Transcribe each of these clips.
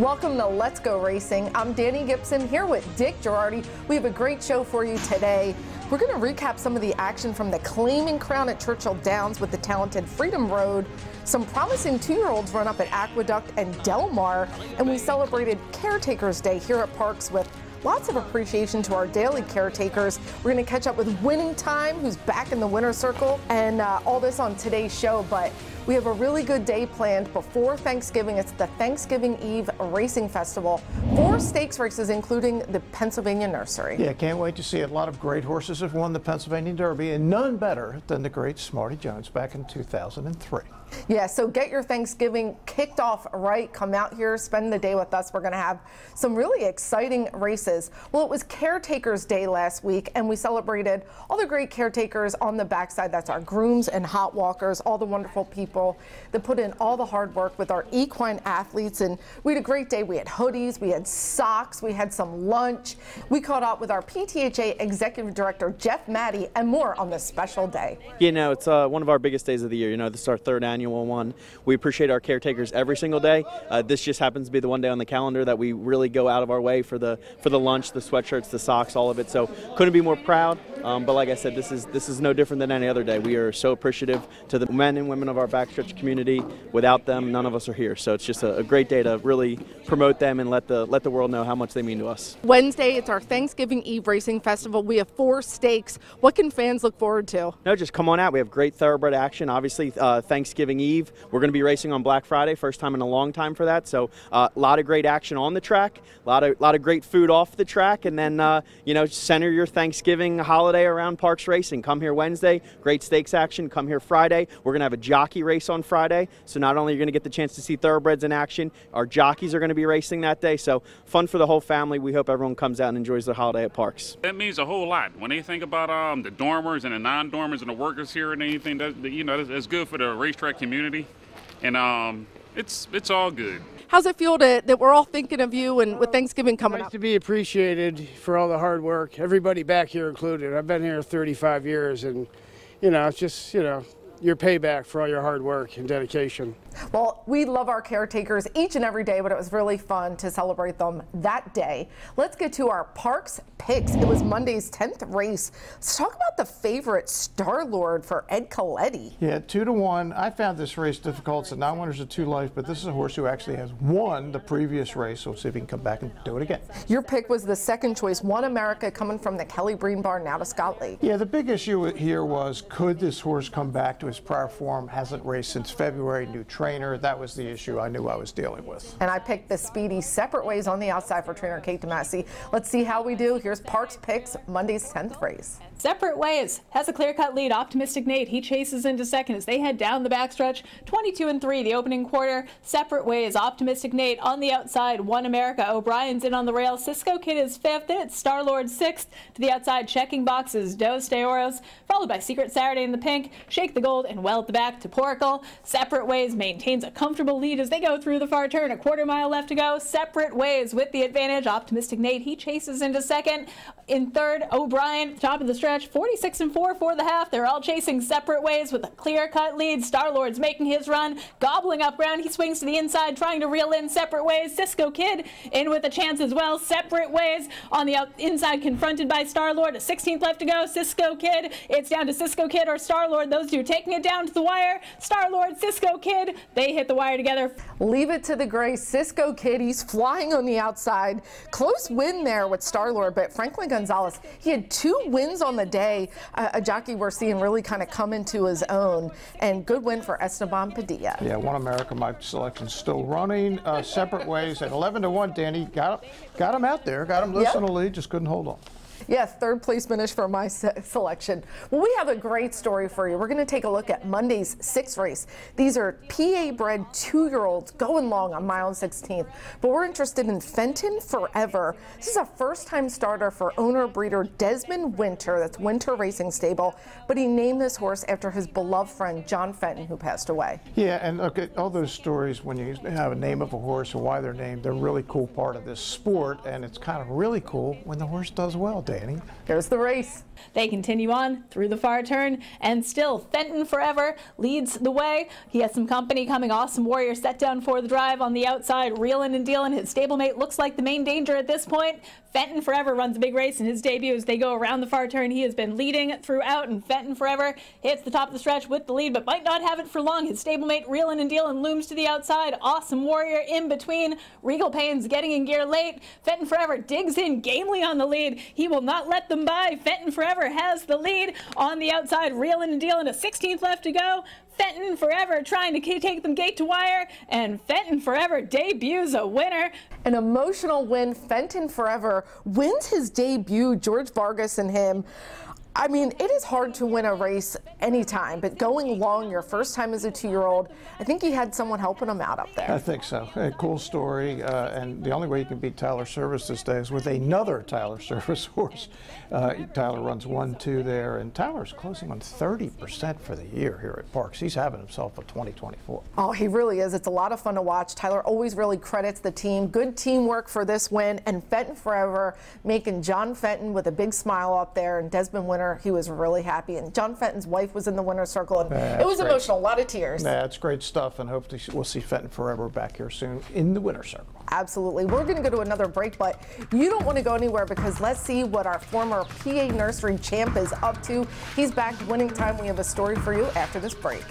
Welcome to Let's Go Racing. I'm Dani Gibson here with Dick Jerardi. We have a great show for you today. We're going to recap some of the action from the Claiming Crown at Churchill Downs with the talented Freedom Road, some promising 2-year-olds run up at Aqueduct and Del Mar, and we celebrated Caretakers Day here at Parks with lots of appreciation to our daily caretakers. We're going to catch up with Winning Time, who's back in the winner's circle, and all this on today's show. But we have a really good day planned before Thanksgiving. It's the Thanksgiving Eve Racing Festival. 4 stakes races, including the Pennsylvania Nursery. Yeah, can't wait to see it. A lot of great horses have won the Pennsylvania Derby, and none better than the great Smarty Jones back in 2003. Yeah, so get your Thanksgiving kicked off right. Come out here, spend the day with us. We're going to have some really exciting races. Well, it was Caretakers Day last week, and we celebrated all the great caretakers on the backside. That's our grooms and hot walkers, all the wonderful people that put in all the hard work with our equine athletes. And we had a great day. We had hoodies, we had socks, we had some lunch. We caught up with our PTHA Executive Director, Jeff Maddie, and more on this special day. You know, it's one of our biggest days of the year. You know, this is our 3rd annual one. We appreciate our caretakers every single day. This just happens to be the one day on the calendar that we really go out of our way for the lunch, the sweatshirts, the socks, all of it. So couldn't be more proud. But like I said, this is no different than any other day. We are so appreciative to the men and women of our backstretch community. Without them, none of us are here. So it's just a great day to really promote them and let the world know how much they mean to us. Wednesday, it's our Thanksgiving Eve Racing Festival. We have 4 stakes. What can fans look forward to? No, just come on out. We have great thoroughbred action. Obviously, Thanksgiving Eve, we're going to be racing on Black Friday, first time in a long time for that. So a lot of great action on the track, a lot of great food off the track, and then you know, center your Thanksgiving holiday around Parks Racing. Come here Wednesday, great stakes action. Come here Friday. We're going to have a jockey race on Friday. So not only are you going to get the chance to see thoroughbreds in action, our jockeys are going to be racing that day. So fun for the whole family. We hope everyone comes out and enjoys their holiday at Parks. That means a whole lot. When they think about the dormers and the non-dormers and the workers here and anything, that's good for the racetrack community. And it's all good. How's it feel that we're all thinking of you and with Thanksgiving coming up? Nice to be appreciated for all the hard work, everybody back here included. I've been here 35 years, and you know, it's just, you know, your payback for all your hard work and dedication. Well, we love our caretakers each and every day, but it was really fun to celebrate them that day. Let's get to our Parks picks. It was Monday's 10th race. Let's talk about the favorite, Star Lord, for Ed Coletti. Yeah, 2-1. I found this race difficult. It's a 9-winners of 2 life, but this is a horse who actually has won the previous race, so we'll see if he can come back and do it again. Your pick was the second choice, One America, coming from the Kelly Breen Barn, now to Scott Lake. Yeah, the big issue here was, could this horse come back to his prior form? Hasn't raced since February, new trainer. That was the issue I knew I was dealing with. And I picked the speedy Separate Ways on the outside for trainer Kate DeMasi. Let's see how we do. Here's Parks picks, Monday's 10th race. Separate Ways has a clear-cut lead. Optimistic Nate, he chases into second as they head down the backstretch. 22-3 the opening quarter. Separate Ways, Optimistic Nate on the outside. One America, O'Brien's in on the rail. Cisco Kid is 5th. Then it's Star Lord 6th. To the outside, checking boxes, Dos de Oros, followed by Secret Saturday in the pink, Shake the Gold, and well at the back to Poracle. Separate Ways maintains a comfortable lead as they go through the far turn. A quarter mile left to go. Separate Ways with the advantage. Optimistic Nate, he chases into second. In third, O'Brien, top of the stretch, 46-4 for the half. They're all chasing Separate Ways with a clear-cut lead. Star-Lord's making his run, gobbling up ground. He swings to the inside, trying to reel in Separate Ways. Cisco Kid in with a chance as well. Separate Ways on the inside, confronted by Star-Lord. A 16th left to go. Cisco Kid, it's down to Cisco Kid or Star-Lord. Those two taking it down to the wire. Star-Lord, Cisco Kid, they hit the wire together. Leave it to the gray. Cisco Kid, he's flying on the outside. Close win there with Star-Lord, but Franklin Gonzalez, he had 2 wins on the day. A jockey we're seeing really kind of come into his own, and good win for Esteban Padilla. Yeah, One America, my selection's still running. Separate Ways at 11-1. Danny got him out there, got him loose in the lead, just couldn't hold on. Yeah, 3rd place finish for my selection. Well, we have a great story for you. We're going to take a look at Monday's 6th race. These are PA-bred 2-year-olds going long on mile 16th. But we're interested in Fenton Forever. This is a first-time starter for owner-breeder Desmond Winter. That's Winter Racing Stable. But he named this horse after his beloved friend, John Fenton, who passed away. Yeah, and look at all those stories when you have a name of a horse and why they're named. They're a really cool part of this sport, and it's kind of really cool when the horse does well, Dave. Dani. Here's the race. They continue on through the far turn, and still Fenton Forever leads the way. He has some company coming. Awesome Warrior set down for the drive on the outside, reeling and dealing. His stablemate looks like the main danger at this point. Fenton Forever runs a big race in his debut as they go around the far turn. He has been leading throughout, and Fenton Forever hits the top of the stretch with the lead, but might not have it for long. His stablemate reeling and dealing looms to the outside. Awesome Warrior in between. Regal Payne's getting in gear late. Fenton Forever digs in gamely on the lead. He will not let them by. Fenton Forever has the lead on the outside, reeling and dealing. A 16th left to go. Fenton Forever trying to take them gate to wire, and Fenton Forever debuts a winner. An emotional win. Fenton Forever wins his debut. George Vargas and him. I mean, it is hard to win a race anytime, but going long your first time as a 2-year-old, I think he had someone helping him out up there. I think so. A cool story, and the only way you can beat Tyler Service this day is with another Tyler Service horse. Tyler runs 1-2 there, and Tyler's closing on 30% for the year here at Parks. He's having himself a 2024. Oh, he really is. It's a lot of fun to watch. Tyler always really credits the team. Good teamwork for this win, and Fenton Forever making John Fenton with a big smile up there, and Desmond Winter, he was really happy. And John Fenton's wife was in the winner's circle, and it was emotional, a lot of tears. That's great stuff, and hopefully we'll see Fenton Forever back here soon in the winner's circle. Absolutely. We're going to go to another break, but you don't want to go anywhere, because let's see what our former PA Nursery champ is up to. He's back winning time. We have a story for you after this break.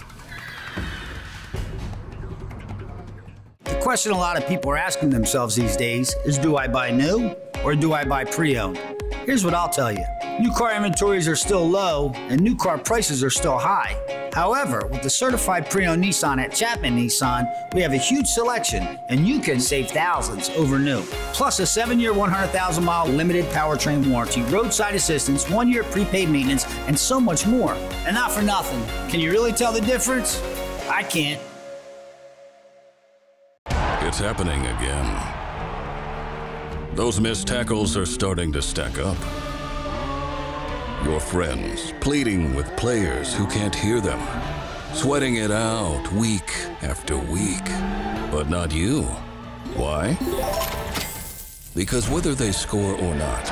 The question a lot of people are asking themselves these days is, do I buy new or do I buy pre-owned? Here's what I'll tell you. New car inventories are still low and new car prices are still high. However, with the certified pre-owned Nissan at Chapman Nissan, we have a huge selection and you can save thousands over new. Plus a 7-year, 100,000-mile limited powertrain warranty, roadside assistance, 1-year prepaid maintenance, and so much more. And not for nothing. Can you really tell the difference? I can't. It's happening again. Those missed tackles are starting to stack up. Your friends pleading with players who can't hear them, sweating it out week after week. But not you. Why? Because whether they score or not,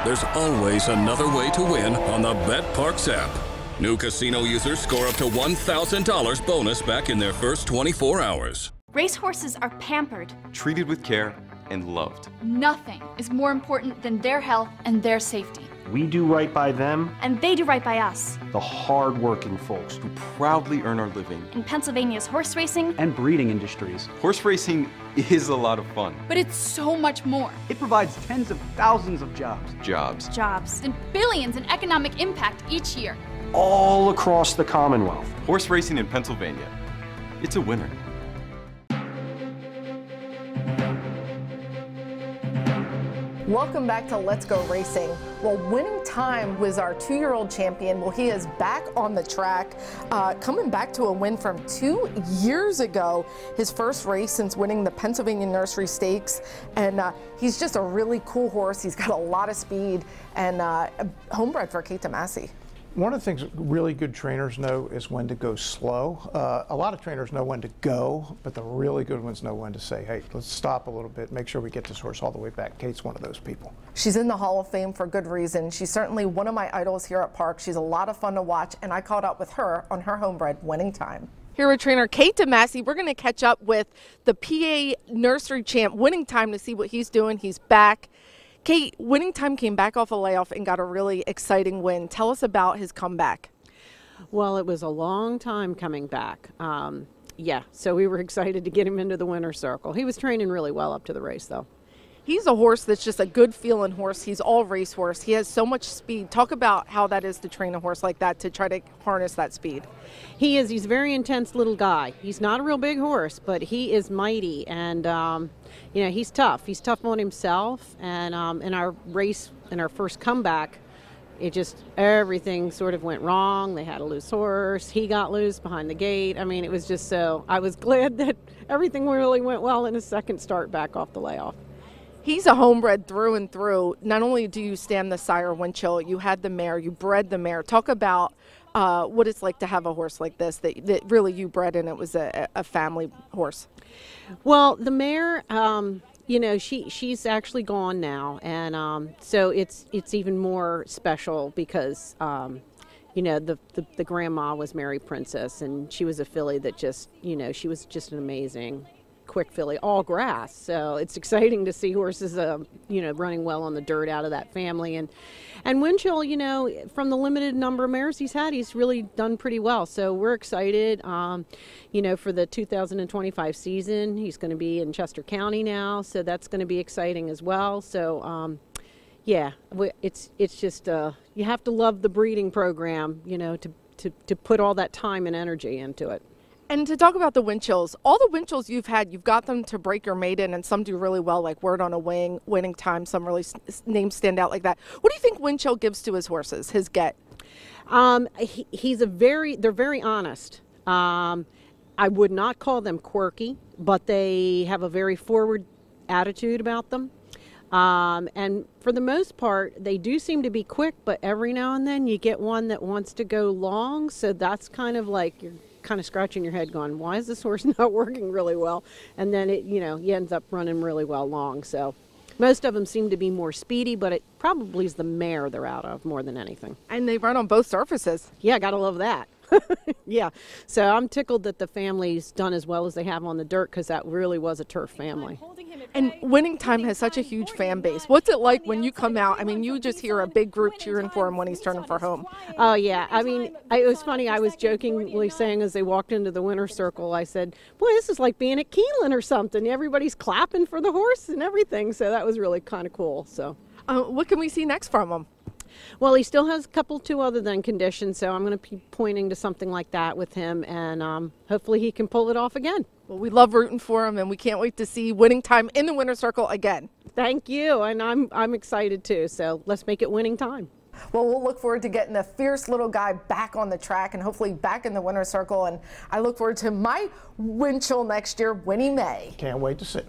there's always another way to win on the BetParx app. New casino users score up to $1,000 bonus back in their first 24 hours. Racehorses are pampered, treated with care, and loved. Nothing is more important than their health and their safety. We do right by them, and they do right by us. the hard-working folks who proudly earn our living in Pennsylvania's horse racing and breeding industries. Horse racing is a lot of fun. But it's so much more. It provides tens of thousands of jobs. Jobs, and billions in economic impact each year. All across the Commonwealth. Horse racing in Pennsylvania. It's a winner. Welcome back to Let's Go Racing. Well, Winning Time was our 2-year-old champion. Well, he is back on the track, coming back to a win from 2 years ago. His first race since winning the Pennsylvania Nursery Stakes. And he's just a really cool horse. He's got a lot of speed and homebred for Kate DeMasi. One of the things really good trainers know is when to go slow. A lot of trainers know when to go, but the really good ones know when to say, hey, let's stop a little bit, make sure we get this horse all the way back. Kate's one of those people. She's in the Hall of Fame for good reason. She's certainly one of my idols here at Park. She's a lot of fun to watch, and I caught up with her on her homebred Winning Time. Here with trainer Kate DeMasi, we're going to catch up with the PA Nursery champ Winning Time to see what he's doing. He's back. Kate, Winning Time came back off a layoff and got a really exciting win. Tell us about his comeback. Well, it was a long time coming back. So we were excited to get him into the winner's circle. He was training really well up to the race, though. He's a horse that's just a good feeling horse. He's all racehorse. He has so much speed. Talk about how that is to train a horse like that, to try to harness that speed. He is. He's a very intense little guy. He's not a real big horse, but he is mighty, and he's tough. He's tough on himself, and in our race, in our first comeback, everything sort of went wrong. They had a loose horse. He got loose behind the gate. I mean, it was just so, I was glad that everything really went well in his second start back off the layoff. He's a homebred through and through. Not only do you stand the sire Winchell, you had the mare, you bred the mare. Talk about what it's like to have a horse like this that really you bred, and it was a family horse. Well, the mare, you know, she's actually gone now, and so it's even more special because you know, the grandma was Mary Princess, and she was a filly that just, you know, she was just an amazing quick filly, all grass. So it's exciting to see horses, you know, running well on the dirt out of that family. And Winchell, you know, from the limited number of mares he's had, he's really done pretty well. So we're excited, you know, for the 2025 season. He's going to be in Chester County now, so that's going to be exciting as well. So, yeah, it's just you have to love the breeding program, you know, to put all that time and energy into it. And to talk about the Winchills, all the Winchills you've had, you've got them to break your maiden, and some do really well, like Word on a Wing, Winning Time. Some really names stand out like that. What do you think Winchill gives to his horses, his get? They're very honest. I would not call them quirky, but they have a very forward attitude about them. And for the most part, they do seem to be quick, but every now and then you get one that wants to go long. So that's kind of like you're kind of scratching your head going, why is this horse not working really well? And then it, you know, he ends up running really well long. So most of them seem to be more speedy, but it probably is the mare they're out of more than anything. And they run on both surfaces. Yeah, gotta love that. Yeah, so I'm tickled that the family's done as well as they have on the dirt, because that really was a turf family. And Winning Time has such a huge fan base. What's it like when you come out? I mean, you just hear a big group cheering for him when he's turning for home. Oh, yeah. I mean, it was funny. I was jokingly saying as they walked into the winner's circle, I said, boy, this is like being at Keeneland or something. Everybody's clapping for the horse and everything. So that was really kind of cool. So, what can we see next from him? Well, he still has a couple, two other than conditions, so I'm going to be pointing to something like that with him, and hopefully he can pull it off again. Well, we love rooting for him, and we can't wait to see Winning Time in the winner's circle again. Thank you, and I'm excited too, so let's make it Winning Time. Well, we'll look forward to getting the fierce little guy back on the track and hopefully back in the winner's circle, and I look forward to my Winchill next year, Winnie Mae. Can't wait to see.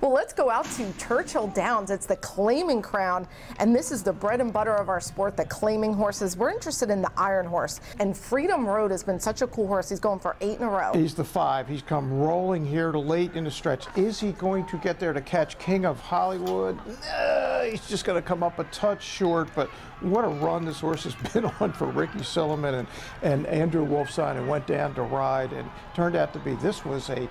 Well, let's go out to Churchill Downs. It's the Claiming Crown, and this is the bread and butter of our sport, the claiming horses. We're interested in the Iron Horse, and Freedom Road has been such a cool horse. He's going for 8 in a row. He's the 5. He's come rolling here to late in the stretch. Is he going to get there to catch King of Hollywood? He's just going to come up a touch short, but what a run this horse has been on for Ricky Silliman and Andrew Wolfson, and went down to ride, and turned out to be, this was a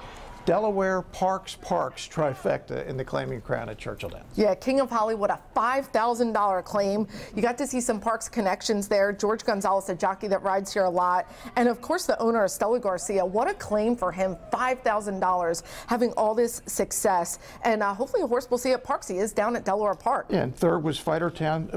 Delaware Parks trifecta in the Claiming Crown at Churchill Downs. Yeah, King of Hollywood, a $5,000 claim. You got to see some Parks connections there. George Gonzalez, a jockey that rides here a lot. And of course, the owner, Estella Garcia. What a claim for him, $5,000, having all this success. And hopefully a horse we'll see at Parks. He is down at Delaware Park. Yeah, and third was Fighter Town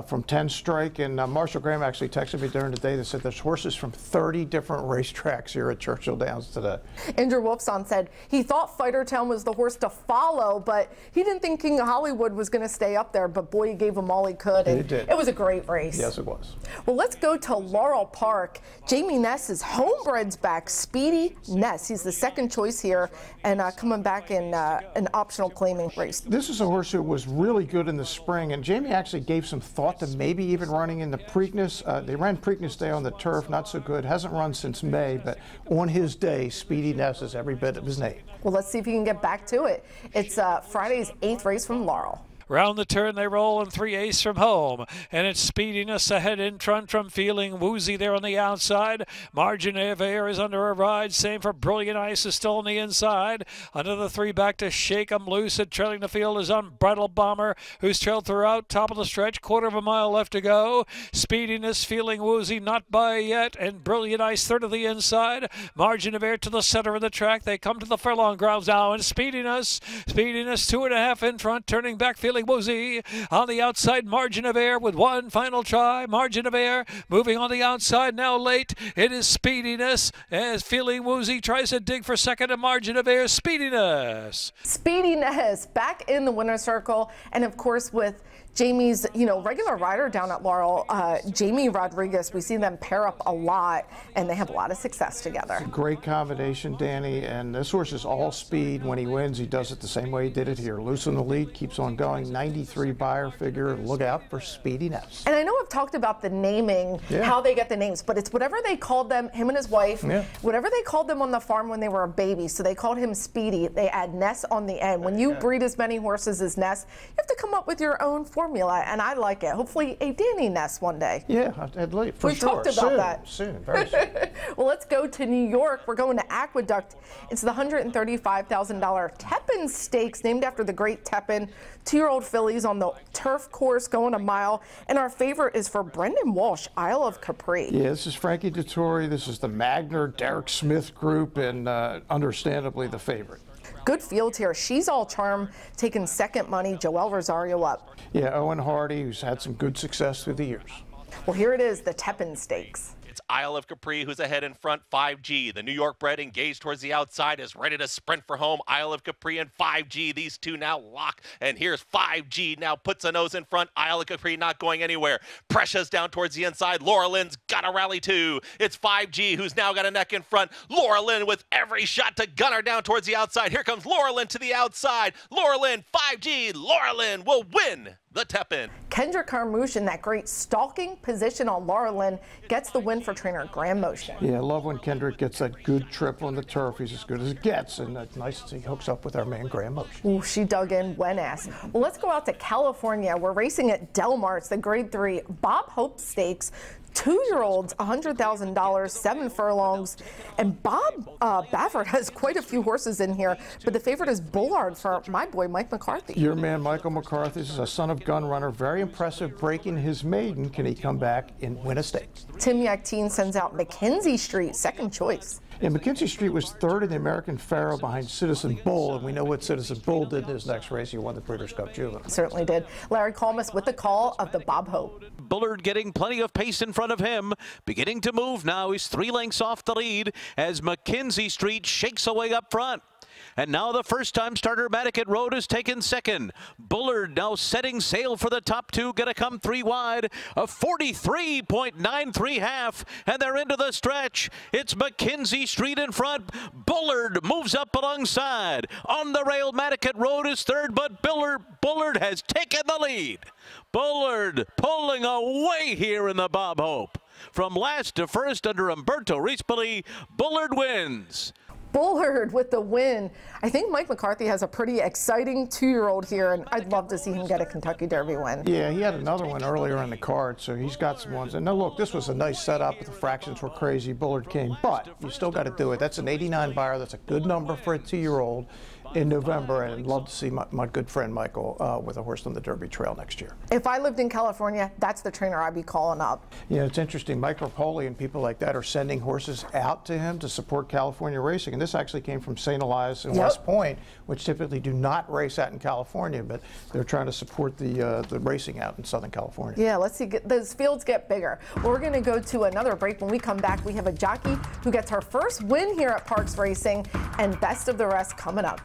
from 10 Strike. And Marshall Graham actually texted me during the day that said there's horses from 30 different racetracks here at Churchill Downs today. Andrew Wolfson said he thought Fighter Town was the horse to follow, but he didn't think King of Hollywood was going to stay up there. But boy, he gave him all he could. And he did. It was a great race. Yes, it was. Well, let's go to Laurel Park. Jamie Ness's homebred's back, Speedy Ness. He's the second choice here, and coming back in an optional claiming race. This is a horse who was really good in the spring, and Jamie actually gave some thought to maybe even running in the Preakness. They ran Preakness Day on the turf, not so good. Hasn't run since May, but on his day, Speedy Ness is every bit of his name. Well, let's see if he can get back to it. It's Friday's 8th race from Laurel. Round the turn they roll, and 3 from home. And it's Speediness ahead in front from Feeling Woozy there on the outside. Margin of Air is under a ride. Same for Brilliant Ice is still on the inside. Another 3 back to Shake 'em Loose. And trailing the field is Unbridled Bomber, who's trailed throughout. Top of the stretch, quarter of a mile left to go. Speediness, Feeling Woozy, not by yet. And Brilliant Ice third of the inside. Margin of Air to the center of the track. They come to the furlong grounds now. And Speediness 2.5 in front. Turning back, Feeling Woozy on the outside. Margin of Air with one final try. Margin of Air moving on the outside now late. It is Speediness as Feeling Woozy tries to dig for second, and Margin of Air. Speediness. Speediness back in the winner's circle, and of course with Jamie's, regular rider down at Laurel, Jamie Rodriguez. We see them pair up a lot, and they have a lot of success together. Great combination, Danny, and this horse is all speed. When he wins, he does it the same way he did it here. Loose in the lead, keeps on going. 93 buyer figure. Look out for Speedy Ness. And I know I've talked about the naming, how they get the names, but it's whatever they called them, him and his wife, whatever they called them on the farm when they were a baby. So they called him Speedy. They add Ness on the end. When you breed as many horses as Ness, you have to come up with your own formula, and I like it. Hopefully a Danny Ness one day. Yeah, I'd like for We've sure. talked about that. Soon, very soon. Well, let's go to New York. We're going to Aqueduct. It's the $135,000 Tepin Stakes, named after the great Tepin. 2-year-old fillies on the turf course going a mile. And our favorite is for Brendan Walsh, Isle of Capri. Yeah, this is Frankie Dettori. This is the Magner, Derek Smith group, and understandably the favorite. Good field here. She's All Charm taking second money. Joel Rosario up. Yeah, Owen Hardy, who's had some good success through the years. Well, here it is, the Tepin Stakes. It's Isle of Capri who's ahead in front, 5G. The New York bred engaged towards the outside is ready to sprint for home. Isle of Capri and 5G. These two now lock. And here's 5G now puts a nose in front. Isle of Capri not going anywhere. Precious down towards the inside. Laura Lynn's got a rally too. It's 5G who's now got a neck in front. Laura Lynn with every shot to gun her down towards the outside. Here comes Laura Lynn to the outside. Laura Lynn, 5G. Laura Lynn will win the Tepin. Kendra Carmouche in that great stalking position on Laura Lynn gets the win for trainer Graham Motion. Yeah, I love when Kendrick gets that good trip on the turf. He's as good as it gets, and it's nice as he hooks up with our man Graham Motion. Ooh, she dug in when-ass. Well, let's go out to California. We're racing at Del Mar. It's the Grade 3 Bob Hope Stakes. 2-year-olds, $100,000, 7 furlongs. And Bob Baffert has quite a few horses in here, but the favorite is Bullard for my boy, Mike McCarthy. Your man, Michael McCarthy, is a son of gun runner. Very impressive breaking his maiden. Can he come back and win a stakes? Tim Yakteen sends out Mackenzie Street, second choice. And McKenzie Street was third in the American Pharoah behind Citizen Bull, and we know what Citizen Bull did in his next race. He won the Breeders' Cup Juvenile. Certainly did. Larry Colmus with the call of the Bob Hope. Bullard getting plenty of pace in front of him. Beginning to move now. He's 3 lengths off the lead as McKenzie Street shakes away up front. And now the first-time starter Madaket Road is taken second. Bullard now setting sail for the top 2, gonna come 3 wide. A 43.93 half, and they're into the stretch. It's McKenzie Street in front. Bullard moves up alongside. On the rail, Madaket Road is third, but Bullard has taken the lead. Bullard pulling away here in the Bob Hope. From last to first under Umberto Rispoli, Bullard wins. Bullard with the win. I think Mike McCarthy has a pretty exciting 2-year-old here, and I'd love to see him get a Kentucky Derby win. Yeah, he had another one earlier in the card, so he's got some ones. And now look, this was a nice setup. The fractions were crazy. Bullard came, but you still got to do it. That's an 89 buyer. That's a good number for a 2-year-old in November, and I'd love to see my good friend Michael with a horse on the Derby Trail next year. If I lived in California, that's the trainer I'd be calling up. Yeah, it's interesting. Mike Rapoli and people like that are sending horses out to him to support California racing. And this actually came from St. Elias and West Point, which typically do not race out in California, but they're trying to support the racing out in Southern California. Yeah, let's see, those fields get bigger. We're going to go to another break. When we come back, we have a jockey who gets her first win here at Parks Racing, and best of the rest coming up.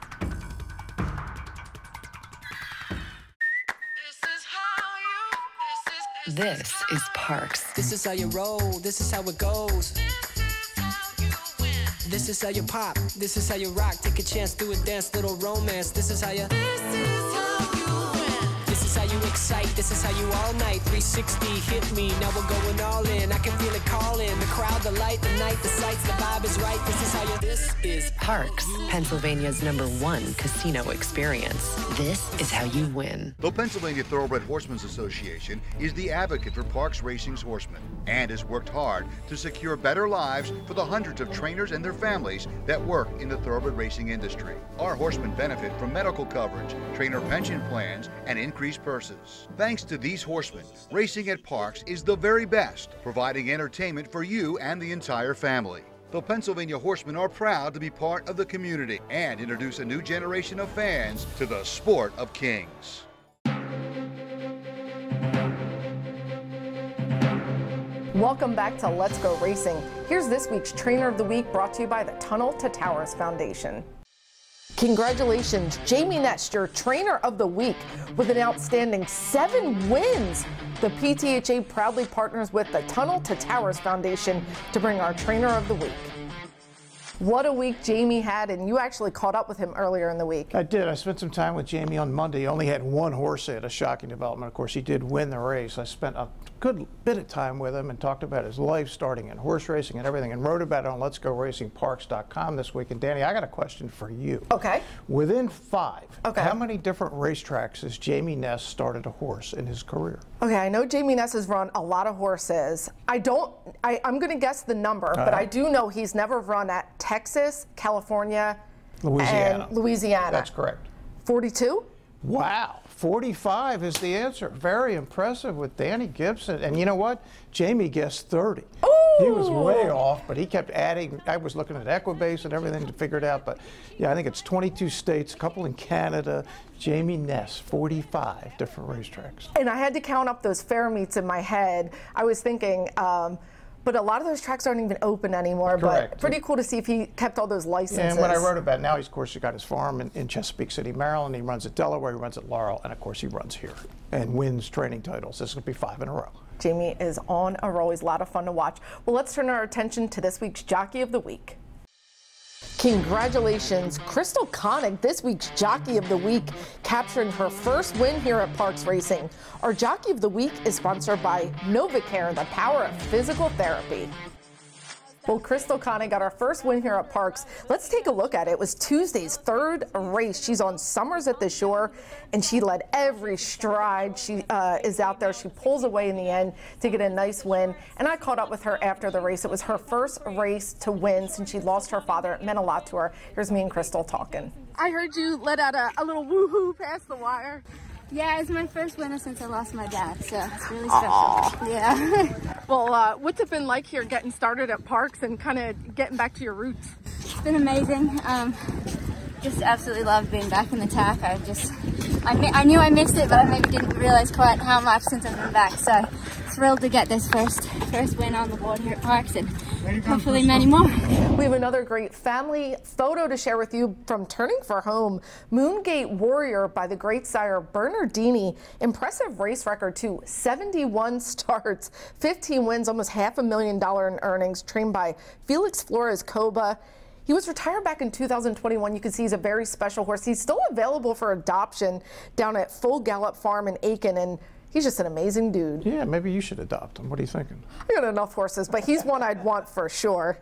This is Parks. This is how you roll. This is how it goes. This is how you pop. This is how you rock. Take a chance, do a dance, little romance. This is how you. This is how you win. This is how you excite. This is how you all night. 360 hit me. Now we're going all in. I can feel it calling. The crowd, the light, the night, the sights, the vibe is right. This is how you. This is Parks, Pennsylvania's #1 casino experience. This is how you win. The Pennsylvania Thoroughbred Horsemen's Association is the advocate for Parks Racing's horsemen and has worked hard to secure better lives for the hundreds of trainers and their families that work in the thoroughbred racing industry. Our horsemen benefit from medical coverage, trainer pension plans, and increased purses. Thanks to these horsemen, racing at Parks is the very best, providing entertainment for you and the entire family. The Pennsylvania Horsemen are proud to be part of the community and introduce a new generation of fans to the sport of kings. Welcome back to Let's Go Racing. Here's this week's Trainer of the Week, brought to you by the Tunnel to Towers Foundation. Congratulations, Jamie Ness, your trainer of the week with an outstanding 7 wins. The PTHA proudly partners with the Tunnel to Towers Foundation to bring our trainer of the week. What a week Jamie had, and you actually caught up with him earlier in the week. I did. I spent some time with Jamie on Monday. He only had 1 horse in, a shocking development. Of course, he did win the race. I spent a good bit of time with him and talked about his life starting in horse racing and everything, and wrote about it on letsgoracingparks.com this week. And Danny, I got a question for you. Okay. Within 5, how many different racetracks has Jamie Ness started a horse in his career? Okay, I know Jamie Ness has run a lot of horses. I'm going to guess the number, but I do know he's never run at Texas, California, and Louisiana. That's correct. 42? Wow, 45 is the answer. Very impressive with Dani Gibson. And you know what? Jamie guessed 30. Ooh. He was way off, but he kept adding. I was looking at Equibase and everything to figure it out. But yeah, I think it's 22 states, a couple in Canada. Jamie Ness, 45 different racetracks. And I had to count up those fair meets in my head. I was thinking, but a lot of those tracks aren't even open anymore. Correct. But pretty cool to see if he kept all those licenses. And what I wrote about now, he's, of course, he got his farm in Chesapeake City, Maryland. He runs at Delaware, he runs at Laurel, and of course he runs here and wins training titles. This is going to be 5 in a row. Jamie is on a roll. He's a lot of fun to watch. Well, let's turn our attention to this week's Jockey of the Week. Congratulations, Crystal Koenig, this week's Jockey of the Week, capturing her first win here at Parks Racing. Our Jockey of the Week is sponsored by NovaCare, the power of physical therapy. Well, Crystal Koenig got our first win here at Parks. Let's take a look at it. It was Tuesday's 3rd race. She's on Summers at the Shore, and she led every stride. She is out there. She pulls away in the end to get a nice win. And I caught up with her after the race. It was her first race to win since she lost her father. It meant a lot to her. Here's me and Crystal talking. I heard you let out a little woohoo past the wire. Yeah, it's my first winner since I lost my dad, so it's really special. Aww. Yeah. Well, what's it been like here getting started at Parks and kind of getting back to your roots? It's been amazing. Just absolutely love being back in the tack. I knew I missed it, but I maybe didn't realize quite how much since I've been back. So thrilled to get this first win on the board here at Parks, and hopefully many more. We have another great family photo to share with you from Turning for Home. Moongate Warrior by the great sire Bernardini. Impressive race record too, 71 starts, 15 wins, almost $500,000 in earnings, trained by Felix Flores Coba. He was retired back in 2021. You can see he's a very special horse. He's still available for adoption down at Full Gallop Farm in Aiken, and he's just an amazing dude. Yeah, maybe you should adopt him. What are you thinking? I got enough horses, but he's one I'd want for sure.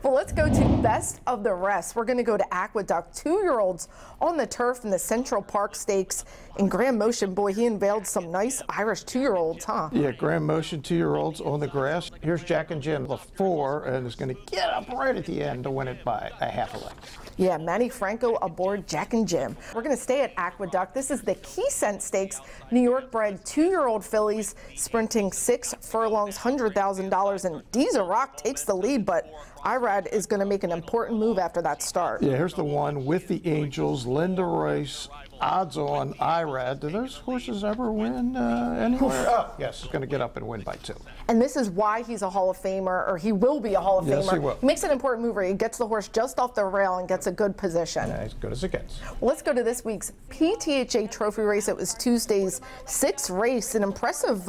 Well, let's go to Best of the Rest. We're going to go to Aqueduct, 2-year-olds on the turf in the Central Park Stakes. In Grand Motion, boy, he unveiled some nice Irish 2-year-olds, huh? Yeah, Grand Motion 2-year-olds on the grass. Here's Jack and Jim, the 4, and is going to get up right at the end to win it by a half a length. Yeah, Manny Franco aboard Jack and Jim. We're going to stay at Aqueduct. This is the Key Scent Stakes, New York bred 2-year-old fillies sprinting 6 furlongs, $100,000, and Deezer Rock takes the lead, but Irad is going to make an important move after that start. Yeah, here's the one with the Angels, Linda Rice, odds on Irad. Do those horses ever win anywhere? Oh, yes, he's going to get up and win by 2. And this is why he's a Hall of Famer, or he will be a Hall of Famer. Yes, he will. He makes an important move where he gets the horse just off the rail and gets a good position. Yeah, as good as it gets. Well, let's go to this week's PTHA Trophy race. It was Tuesday's 6th race. An impressive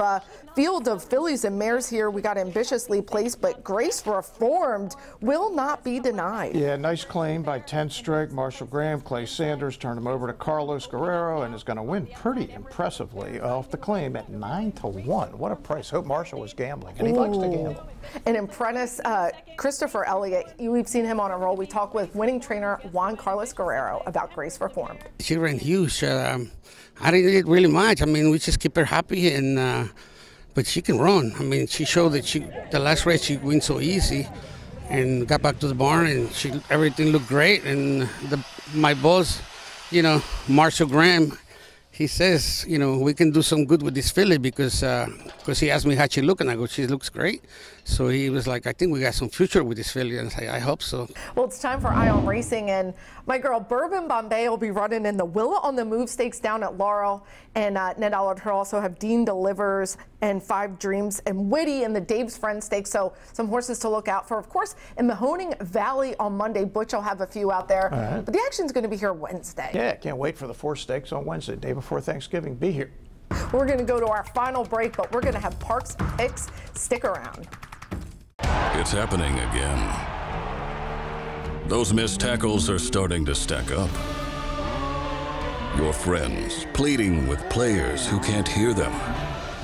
field of fillies and mares here. We got Ambitiously Placed, but Grace Reformed will not be denied. Yeah, nice claim by 10 Strike. Marshall Graham, Clay Sanders turned him over to Carlos Guerrero and is going to win pretty impressively off the claim at 9-1. What a price. Hope Marshall was gambling, and he likes to gamble. An apprentice, Christopher Elliott, we've seen him on a roll. We talked with winning trainer Juan Carlos Guerrero about Grace Reformed. She ran huge. I didn't need really much. I mean, we just keep her happy, and but she can run. I mean, she showed that the last race she went so easy, and got back to the barn, and everything looked great. And my boss, Marshall Graham, he says, you know, we can do some good with this filly because he asked me how she look, and I go, she looks great. So he was like, I think we got some future with this filly, and I say, I hope so. Well, it's time for Eye on Racing, and my girl Bourbon Bombay will be running in the Willa on the Move Stakes down at Laurel, and Ned Allard her also have Dean Delivers and 5 Dreams and Witty in the Dave's Friend Stakes. So some horses to look out for. Of course, in Mahoning Valley on Monday, Butch will have a few out there, but the action's going to be here Wednesday. Yeah, can't wait for the 4 stakes on Wednesday, day before Thanksgiving. Be here. We're going to go to our final break, but we're going to have Parks picks. Stick around. It's happening again. Those missed tackles are starting to stack up. Your friends pleading with players who can't hear them,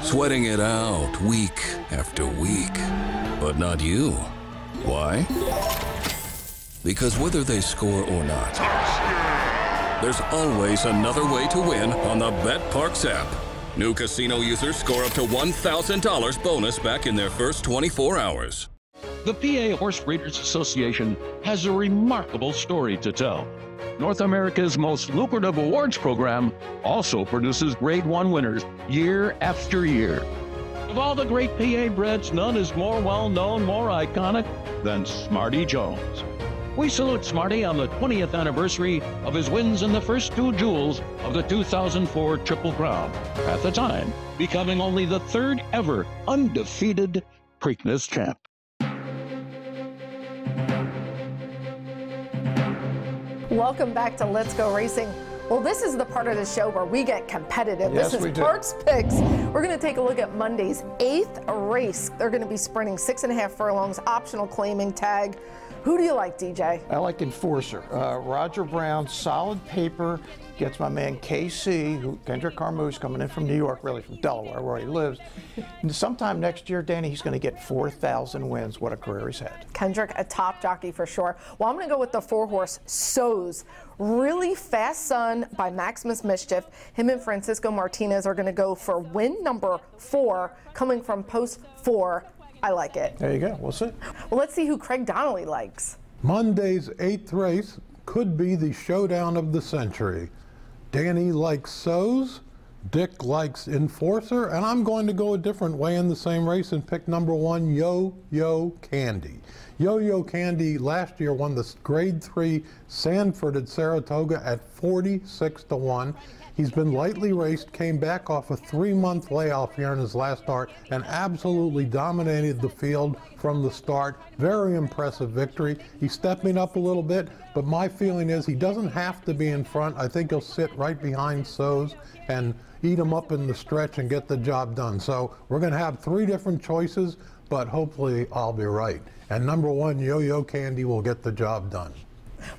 sweating it out week after week. But not you. Why? Because whether they score or not, there's always another way to win on the BetParx app. New casino users score up to $1,000 bonus back in their first 24 hours. The PA Horse Breeders Association has a remarkable story to tell. North America's most lucrative awards program also produces Grade 1 winners year after year. Of all the great PA breds, none is more well-known, more iconic than Smarty Jones. We salute Smarty on the 20th anniversary of his wins in the first 2 jewels of the 2004 Triple Crown, at the time becoming only the 3rd ever undefeated Preakness champ. Welcome back to Let's Go Racing. Well, this is the part of the show where we get competitive. Yes, this is Parks Picks. We're going to take a look at Monday's 8th race. They're going to be sprinting 6.5 furlongs, optional claiming tag. Who do you like, DJ? I like Enforcer. Roger Brown, solid paper, gets my man KC, Kendrick Carmouche, coming in from New York, really from Delaware, where he lives. And sometime next year, Danny, he's going to get 4,000 wins. What a career he's had. Kendrick, a top jockey for sure. Well, I'm going to go with the 4-horse So's. Really Fast Son by Maximus Mischief. Him and Francisco Martinez are going to go for win number 4, coming from post 4. I like it. There you go. We'll see. Well, let's see who Craig Donnelly likes. Monday's 8th race could be the showdown of the century. Danny likes So's, Dick likes Enforcer, and I'm going to go a different way in the same race and pick number 1, Yo-Yo Candy. Yo-Yo Candy last year won the Grade 3 Sanford at Saratoga at 46-1. He's been lightly raced, came back off a 3-month layoff here in his last start, and absolutely dominated the field from the start. Very impressive victory. He's stepping up a little bit, but my feeling is he doesn't have to be in front. I think he'll sit right behind So's and eat him up in the stretch and get the job done. So we're going to have 3 different choices, but hopefully I'll be right. And number 1, Yo-Yo Candy will get the job done.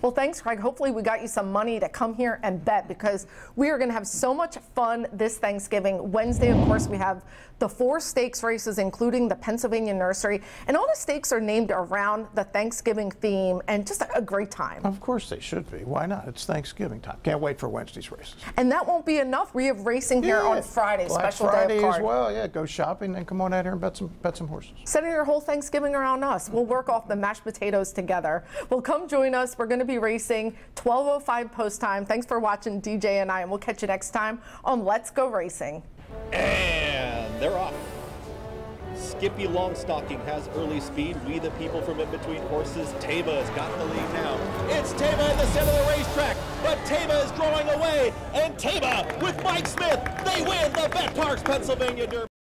Well, thanks, Craig. Hopefully we got you some money to come here and bet, because we are going to have so much fun this Thanksgiving. Wednesday, of course, we have the 4 stakes races, including the Pennsylvania Nursery. And all the stakes are named around the Thanksgiving theme, and just a great time. Of course they should be. Why not? It's Thanksgiving time. Can't wait for Wednesday's races. And that won't be enough. We have racing here on Friday, Black special Friday day of card. as well. Yeah, go shopping and come on out here and bet some horses. Setting your whole Thanksgiving around us. We'll work off the mashed potatoes together. Well, come join us. We're going to be racing 12:05 post time. Thanks for watching DJ and I, and we'll catch you next time on Let's Go Racing. And they're off. Skippy Longstocking has early speed. We the people from in between horses. Taba has got the lead now. It's Taba in the center of the racetrack, but Taba is drawing away, and Taba with Mike Smith, they win the BetParx Pennsylvania Derby.